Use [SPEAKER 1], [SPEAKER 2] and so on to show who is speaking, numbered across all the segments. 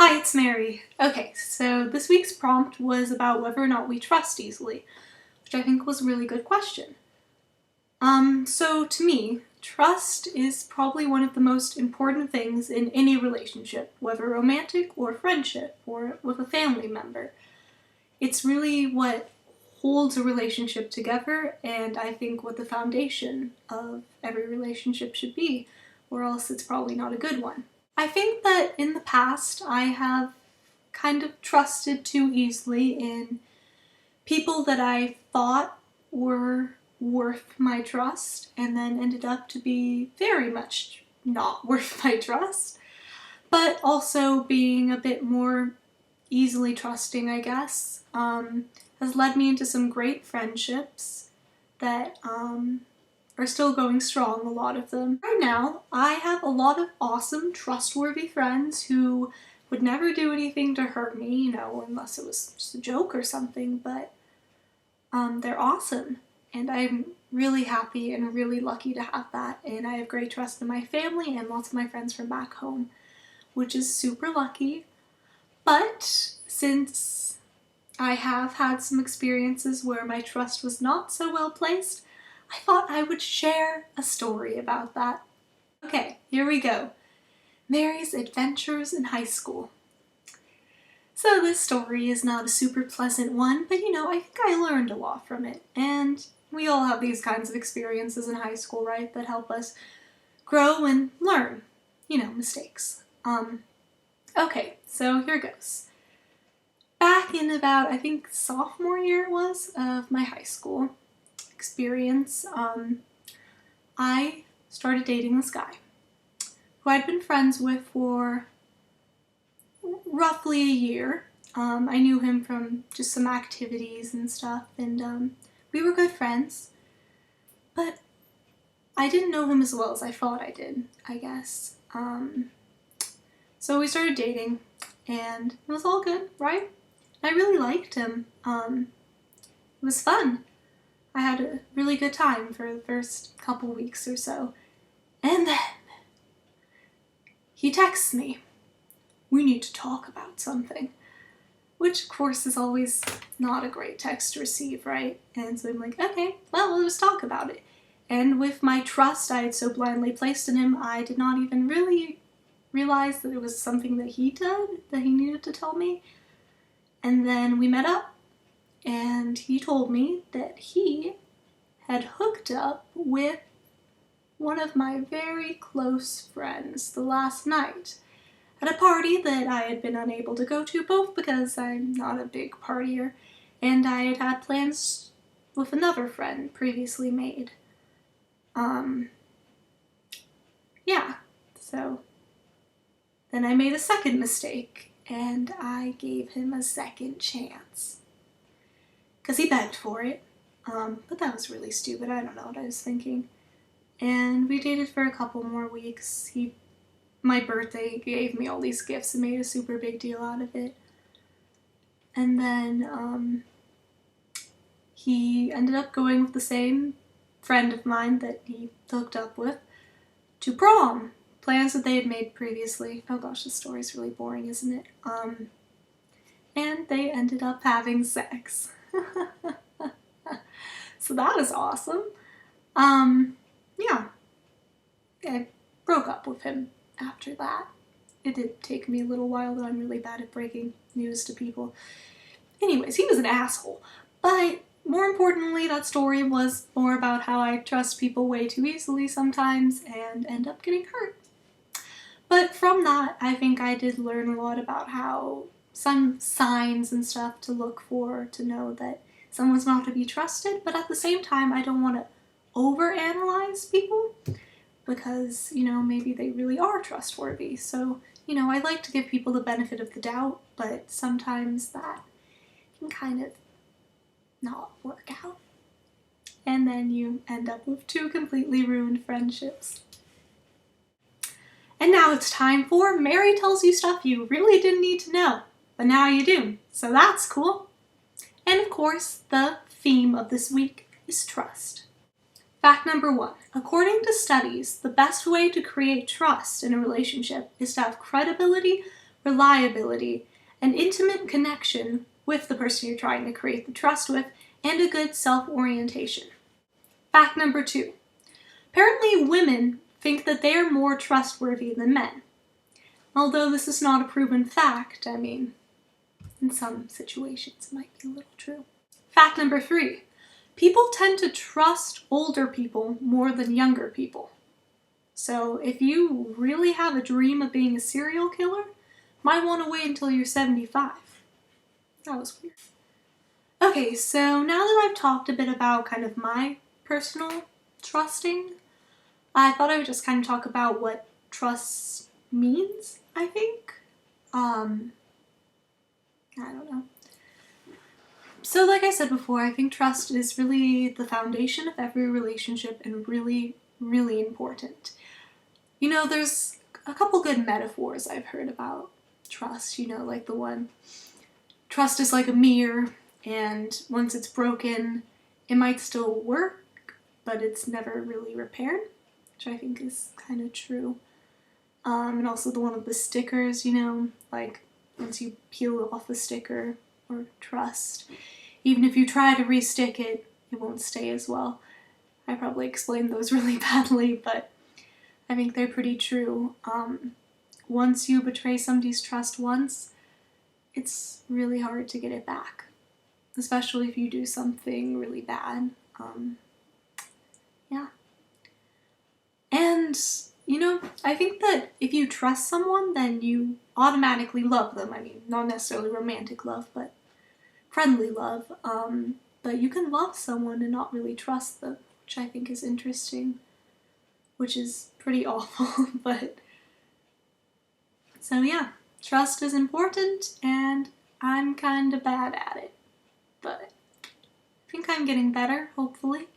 [SPEAKER 1] Hi, it's Mary. Okay, so this week's prompt was about whether or not we trust easily, which I think was a really good question. So to me, trust is probably one of the most important things in any relationship, whether romantic or friendship or with a family member. It's really what holds a relationship together, and I think what the foundation of every relationship should be, or else it's probably not a good one. I think that in the past I have kind of trusted too easily in people that I thought were worth my trust and then ended up to be very much not worth my trust, but also being a bit more easily trusting, I guess, has led me into some great friendships that are still going strong, a lot of them. Right now, I have a lot of awesome, trustworthy friends who would never do anything to hurt me, unless it was just a joke or something, but they're awesome. And I'm really happy and really lucky to have that. And I have great trust in my family and lots of my friends from back home, which is super lucky. But since I have had some experiences where my trust was not so well placed, I thought I would share a story about that. Okay, here we go. Mary's adventures in high school. So this story is not a super pleasant one, but I think I learned a lot from it. And we all have these kinds of experiences in high school, right, that help us grow and learn, mistakes. Okay, so here goes. Back in about, I think, sophomore year it was, of my high school experience, I started dating this guy who I'd been friends with for roughly a year. I knew him from just some activities and stuff, and we were good friends, but I didn't know him as well as I thought I did, I guess. So we started dating, and it was all good, right? I really liked him. It was fun. I had a really good time for the first couple weeks or so. And then he texts me, "We need to talk about something." Which, of course, is always not a great text to receive, right? And so I'm like, okay, well, let's talk about it. And with my trust I had so blindly placed in him, I did not even really realize that it was something that he did, that he needed to tell me. And then we met up, and he told me that he had hooked up with one of my very close friends the last night at a party that I had been unable to go to, both because I'm not a big partier and I had had plans with another friend previously made. Yeah, so then I made a second mistake and I gave him a second chance. Because he begged for it. But that was really stupid. I don't know what I was thinking. And we dated for a couple more weeks. My birthday, gave me all these gifts and made a super big deal out of it. And then he ended up going with the same friend of mine that he hooked up with to prom. Plans that they had made previously. Oh gosh, this story's really boring, isn't it? And they ended up having sex. So that was awesome. Yeah. I broke up with him after that. It did take me a little while, but I'm really bad at breaking news to people. Anyways, he was an asshole. But more importantly, that story was more about how I trust people way too easily sometimes and end up getting hurt. But from that, I think I did learn a lot about how some signs and stuff to look for to know that someone's not to be trusted, but at the same time, I don't want to overanalyze people because, maybe they really are trustworthy. So, I like to give people the benefit of the doubt, but sometimes that can kind of not work out. And then you end up with two completely ruined friendships. And now it's time for Mary Tells You Stuff You Really Didn't Need to Know, but now you do, so that's cool. And of course, the theme of this week is trust. Fact number 1. According to studies, the best way to create trust in a relationship is to have credibility reliability, and intimate connection with the person you're trying to create the trust with, and a good self-orientation. Fact number 2. Apparently women think that they are more trustworthy than men. Although this is not a proven fact, I mean, in some situations it might be a little true. Fact number 3. People tend to trust older people more than younger people. So if you really have a dream of being a serial killer, might want to wait until you're 75. That was weird. Okay, so now that I've talked a bit about kind of my personal trusting, I thought I would just kind of talk about what trust means, I think. I don't know. So like I said before, I think trust is really the foundation of every relationship and really, really important. You know, there's a couple good metaphors I've heard about trust, you know, like the one, trust is like a mirror, and once it's broken, it might still work, but it's never really repaired, which I think is kind of true. And also the one with the stickers, you know, like once you peel off the sticker or trust, even if you try to re-stick it, it won't stay as well. I probably explained those really badly, but I think they're pretty true. Once you betray somebody's trust once, it's really hard to get it back, especially if you do something really bad. Yeah. And, you know, I think that if you trust someone, then you automatically love them. I mean, not necessarily romantic love, but friendly love. But you can love someone and not really trust them, which I think is interesting, which is pretty awful, but so yeah, trust is important, and I'm kind of bad at it, but I think I'm getting better, hopefully,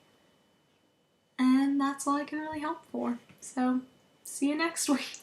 [SPEAKER 1] and that's all I can really hope for. So, see you next week.